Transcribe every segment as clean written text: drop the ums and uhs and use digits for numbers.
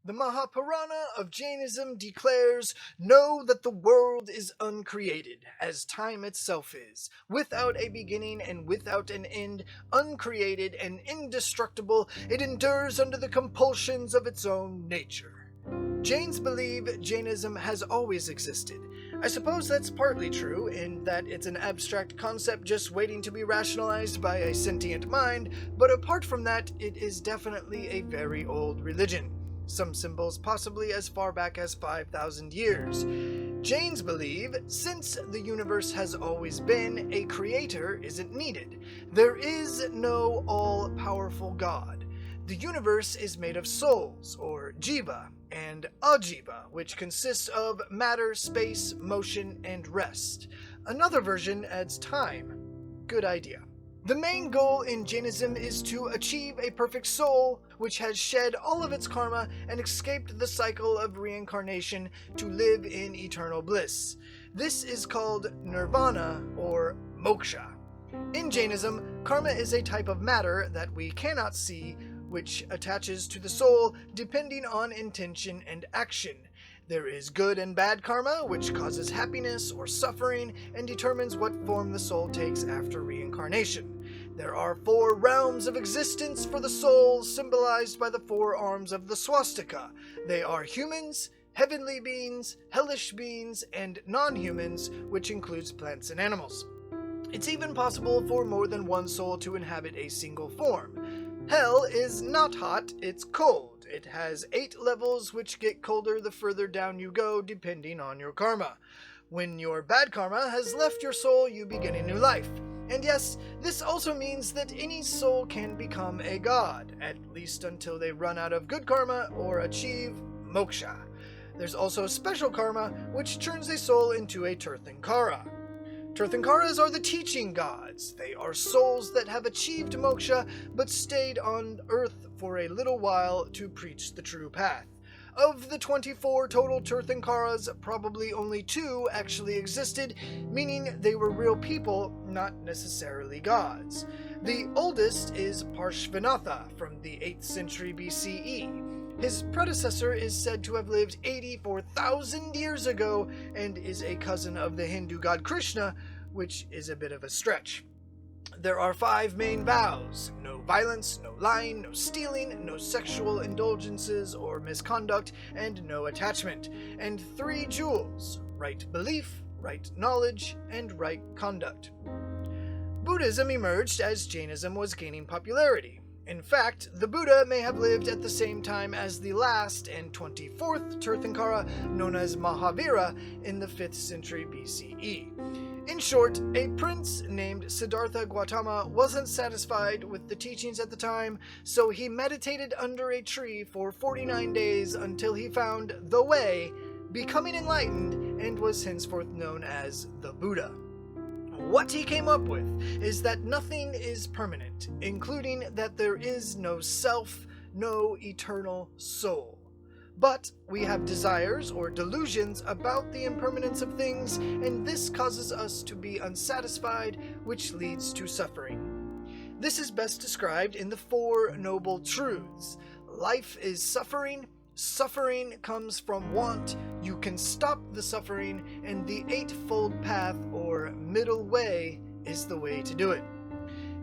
The Mahaparana of Jainism declares, "Know that the world is uncreated, as time itself is, without a beginning and without an end, uncreated and indestructible, it endures under the compulsions of its own nature." Jains believe Jainism has always existed. I suppose that's partly true, in that it's an abstract concept just waiting to be rationalized by a sentient mind, but apart from that, it is definitely a very old religion. Some symbols possibly as far back as 5,000 years. Jains believe, since the universe has always been, a creator isn't needed. There is no all-powerful God. The universe is made of souls, or jiva, and ajiva, which consists of matter, space, motion, and rest. Another version adds time. Good idea. The main goal in Jainism is to achieve a perfect soul, which has shed all of its karma and escaped the cycle of reincarnation to live in eternal bliss. This is called Nirvana, or moksha. In Jainism, karma is a type of matter that we cannot see, which attaches to the soul depending on intention and action. There is good and bad karma, which causes happiness or suffering and determines what form the soul takes after reincarnation. There are 4 realms of existence for the soul, symbolized by the 4 arms of the swastika. They are humans, heavenly beings, hellish beings, and non-humans, which includes plants and animals. It's even possible for more than one soul to inhabit a single form. Hell is not hot, it's cold. It has 8 levels, which get colder the further down you go, depending on your karma. When your bad karma has left your soul, you begin a new life. And yes, this also means that any soul can become a god, at least until they run out of good karma or achieve moksha. There's also special karma, which turns a soul into a Tirthankara. Tirthankaras are the teaching gods. They are souls that have achieved moksha but stayed on earth for a little while to preach the true path. Of the 24 total Tirthankaras, probably only 2 actually existed, meaning they were real people, not necessarily gods. The oldest is Parshvanatha from the 8th century BCE. His predecessor is said to have lived 84,000 years ago and is a cousin of the Hindu god Krishna, which is a bit of a stretch. There are 5 main vows: no violence, no lying, no stealing, no sexual indulgences or misconduct, and no attachment, and 3 jewels: right belief, right knowledge, and right conduct. Buddhism emerged as Jainism was gaining popularity. In fact, the Buddha may have lived at the same time as the last and 24th Tirthankara, known as Mahavira, in the 5th century BCE. In short, a prince named Siddhartha Gautama wasn't satisfied with the teachings at the time, so he meditated under a tree for 49 days until he found the way, becoming enlightened, and was henceforth known as the Buddha. What he came up with is that nothing is permanent, including that there is no self, no eternal soul. But we have desires or delusions about the impermanence of things, and this causes us to be unsatisfied, which leads to suffering. This is best described in the 4 noble truths. Life is suffering. Suffering comes from want, you can stop the suffering, and the 8-fold path, or middle way, is the way to do it.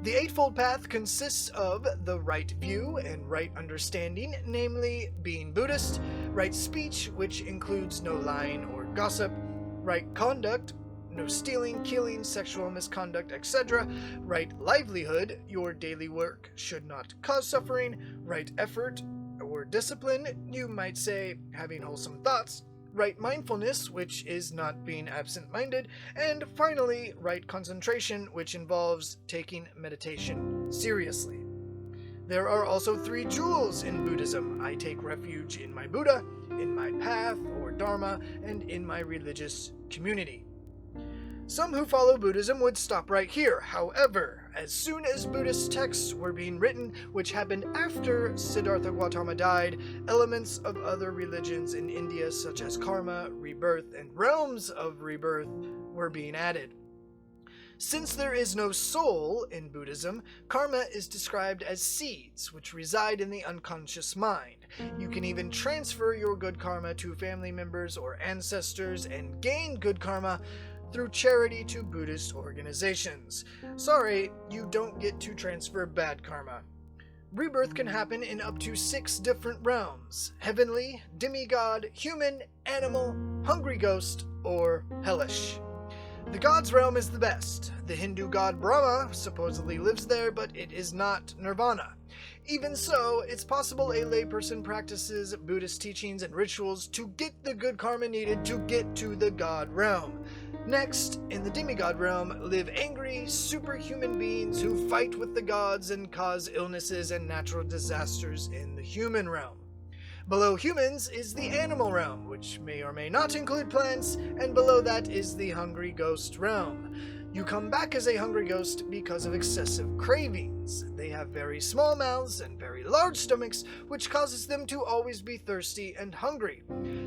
The 8-fold path consists of the right view and right understanding, namely being Buddhist, right speech, which includes no lying or gossip, right conduct, no stealing, killing, sexual misconduct, etc., right livelihood, your daily work should not cause suffering, right effort, or discipline, you might say having wholesome thoughts, right mindfulness, which is not being absent-minded, and finally, right concentration, which involves taking meditation seriously. There are also 3 jewels in Buddhism. I take refuge in my Buddha, in my path or Dharma, and in my religious community. Some who follow Buddhism would stop right here. However, as soon as Buddhist texts were being written, which happened after Siddhartha Gautama died, elements of other religions in India, such as karma, rebirth, and realms of rebirth, were being added. Since there is no soul in Buddhism, karma is described as seeds which reside in the unconscious mind. You can even transfer your good karma to family members or ancestors and gain good karma through charity to Buddhist organizations. Sorry, you don't get to transfer bad karma. Rebirth can happen in up to 6 different realms: heavenly, demigod, human, animal, hungry ghost, or hellish. The gods' realm is the best. The Hindu god Brahma supposedly lives there, but it is not Nirvana. Even so, it's possible a layperson practices Buddhist teachings and rituals to get the good karma needed to get to the god realm. Next, in the demigod realm, live angry, superhuman beings who fight with the gods and cause illnesses and natural disasters in the human realm. Below humans is the animal realm, which may or may not include plants, and below that is the hungry ghost realm. You come back as a hungry ghost because of excessive cravings. They have very small mouths and very large stomachs, which causes them to always be thirsty and hungry.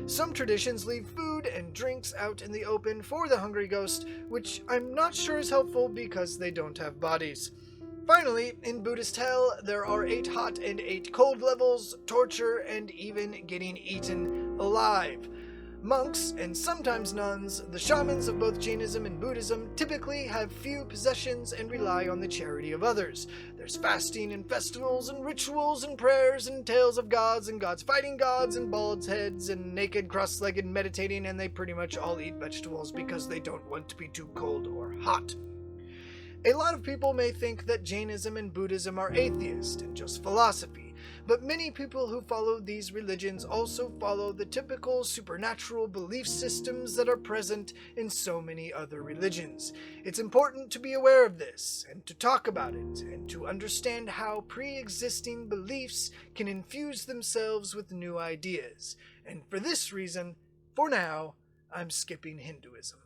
Some traditions leave food and drinks out in the open for the hungry ghost, which I'm not sure is helpful because they don't have bodies. Finally, in Buddhist hell, there are 8 hot and 8 cold levels, torture, and even getting eaten alive. Monks, and sometimes nuns, the shamans of both Jainism and Buddhism, typically have few possessions and rely on the charity of others. There's fasting and festivals and rituals and prayers and tales of gods and gods fighting gods and bald heads and naked cross-legged meditating, and they pretty much all eat vegetables because they don't want to be too cold or hot. A lot of people may think that Jainism and Buddhism are atheist and just philosophy, but many people who follow these religions also follow the typical supernatural belief systems that are present in so many other religions. It's important to be aware of this, and to talk about it, and to understand how pre-existing beliefs can infuse themselves with new ideas. And for this reason, for now, I'm skipping Hinduism.